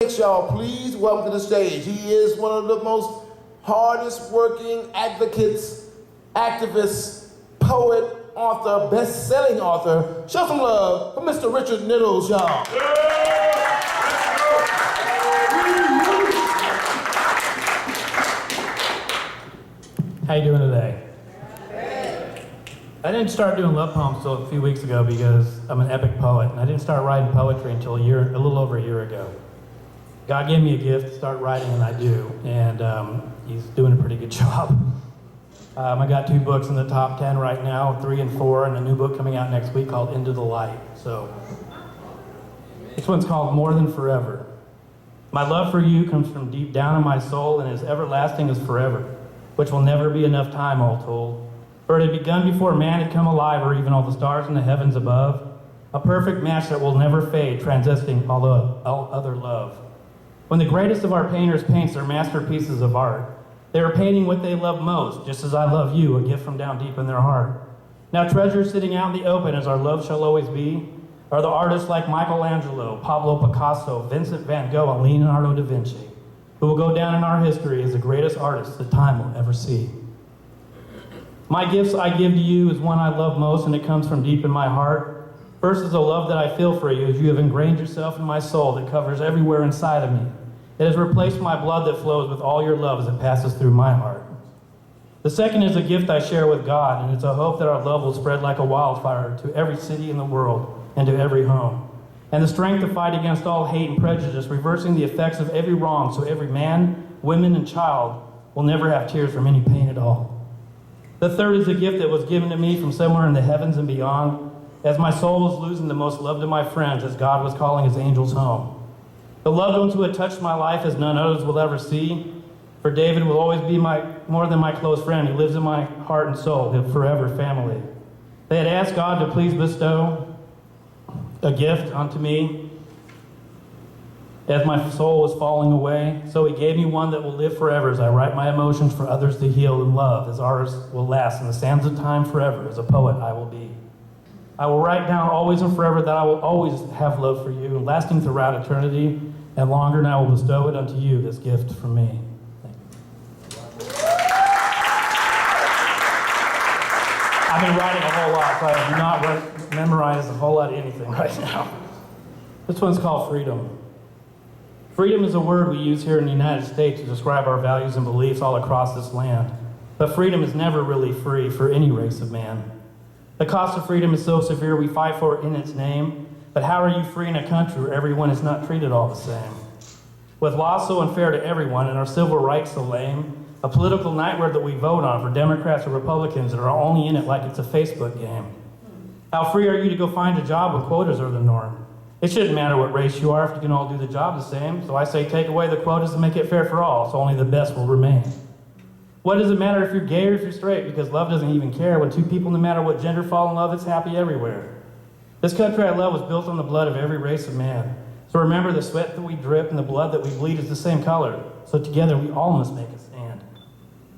Y'all, please welcome to the stage. He is one of the most hardest working advocates, activists, poet, author, best-selling author. Show some love for Mr. Richard Knittel, y'all. How you doing today? I didn't start doing love poems until a few weeks ago because I'm an epic poet, and I didn't start writing poetry until a little over a year ago. God gave me a gift to start writing, and I do, and he's doing a pretty good job. I got 2 books in the top 10 right now, 3 and 4, and a new book coming out next week called Into the Light. So this one's called More Than Forever. My love for you comes from deep down in my soul and is everlasting as forever, which will never be enough time, all told. For it had begun before man had come alive, or even all the stars in the heavens above. A perfect match that will never fade, transcending all other love. When the greatest of our painters paints their masterpieces of art, they are painting what they love most, just as I love you, a gift from down deep in their heart. Now treasures sitting out in the open, as our love shall always be, are the artists like Michelangelo, Pablo Picasso, Vincent van Gogh, and Leonardo da Vinci, who will go down in our history as the greatest artists that time will ever see. My gifts I give to you is one I love most, and it comes from deep in my heart. First is the love that I feel for you, as you have ingrained yourself in my soul that covers everywhere inside of me. It has replaced my blood that flows with all your love as it passes through my heart. The second is a gift I share with God, and it's a hope that our love will spread like a wildfire to every city in the world and to every home. And the strength to fight against all hate and prejudice, reversing the effects of every wrong so every man, woman, and child will never have tears from any pain at all. The third is a gift that was given to me from somewhere in the heavens and beyond, as my soul was losing the most loved of my friends as God was calling his angels home. The loved ones who had touched my life as none others will ever see, for David will always be more than my close friend. He lives in my heart and soul, his forever family. They had asked God to please bestow a gift unto me as my soul was falling away. So he gave me one that will live forever as I write my emotions for others to heal and love, as ours will last in the sands of time forever. As a poet I will be. I will write down always and forever that I will always have love for you, lasting throughout eternity and longer, and I will bestow it unto you, this gift from me. Thank you. I've been writing a whole lot, so I have not memorized a whole lot of anything right now. This one's called freedom. Freedom is a word we use here in the United States to describe our values and beliefs all across this land. But freedom is never really free for any race of man. The cost of freedom is so severe we fight for it in its name, but how are you free in a country where everyone is not treated all the same? With laws so unfair to everyone and our civil rights so lame, a political nightmare that we vote on for Democrats or Republicans that are only in it like it's a Facebook game. How free are you to go find a job when quotas are the norm? It shouldn't matter what race you are if you can all do the job the same, so I say take away the quotas and make it fair for all, so only the best will remain. What does it matter if you're gay or if you're straight? Because love doesn't even care. When 2 people, no matter what gender, fall in love, it's happy everywhere. This country I love was built on the blood of every race of man. So remember, the sweat that we drip and the blood that we bleed is the same color. So together we all must make a stand.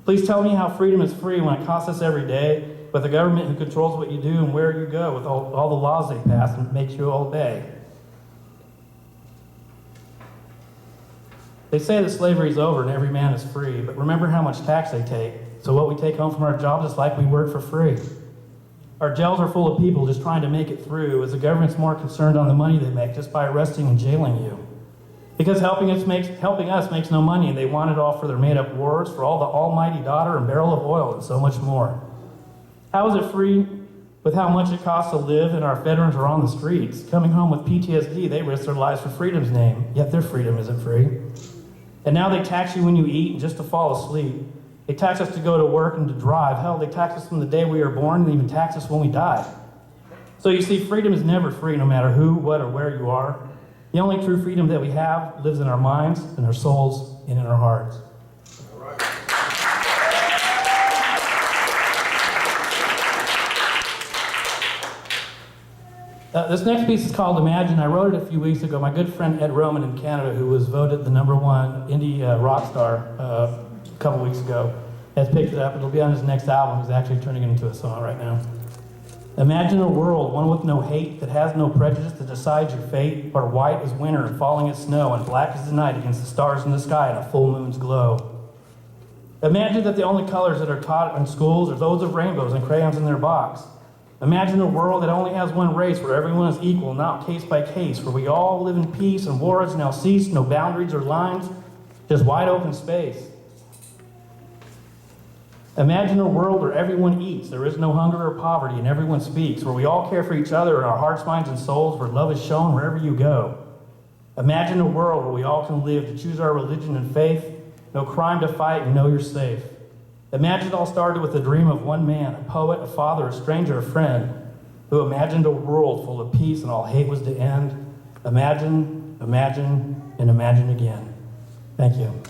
Please tell me how freedom is free when it costs us every day, with a government who controls what you do and where you go, with all the laws they pass and makes you obey. They say that slavery is over and every man is free, but remember how much tax they take. So what we take home from our jobs is like we work for free. Our jails are full of people just trying to make it through, as the government's more concerned on the money they make just by arresting and jailing you. Because helping us makes no money, and they want it all for their made-up wars, for all the almighty daughter and barrel of oil, and so much more. How is it free with how much it costs to live and our veterans are on the streets? Coming home with PTSD, they risk their lives for freedom's name, yet their freedom isn't free. And now they tax you when you eat and just to fall asleep. They tax us to go to work and to drive. Hell, they tax us from the day we are born and even tax us when we die. So you see, freedom is never free no matter who, what, or where you are. The only true freedom that we have lives in our minds, in our souls, and in our hearts. This next piece is called Imagine. I wrote it a few weeks ago. My good friend Ed Roman in Canada, who was voted the #1 indie rock star a couple weeks ago, has picked it up. It'll be on his next album. He's actually turning it into a song right now. Imagine a world, one with no hate, that has no prejudice that decides your fate, where white is winter and falling as snow, and black is the night against the stars in the sky and a full moon's glow. Imagine that the only colors that are taught in schools are those of rainbows and crayons in their box. Imagine a world that only has one race, where everyone is equal, not case by case, where we all live in peace and war has now ceased, no boundaries or lines, just wide open space. Imagine a world where everyone eats, there is no hunger or poverty, and everyone speaks, where we all care for each other in our hearts, minds, and souls, where love is shown wherever you go. Imagine a world where we all can live to choose our religion and faith, no crime to fight, and know you're safe. Imagine it all started with the dream of one man, a poet, a father, a stranger, a friend, who imagined a world full of peace and all hate was to end. Imagine, imagine, and imagine again. Thank you.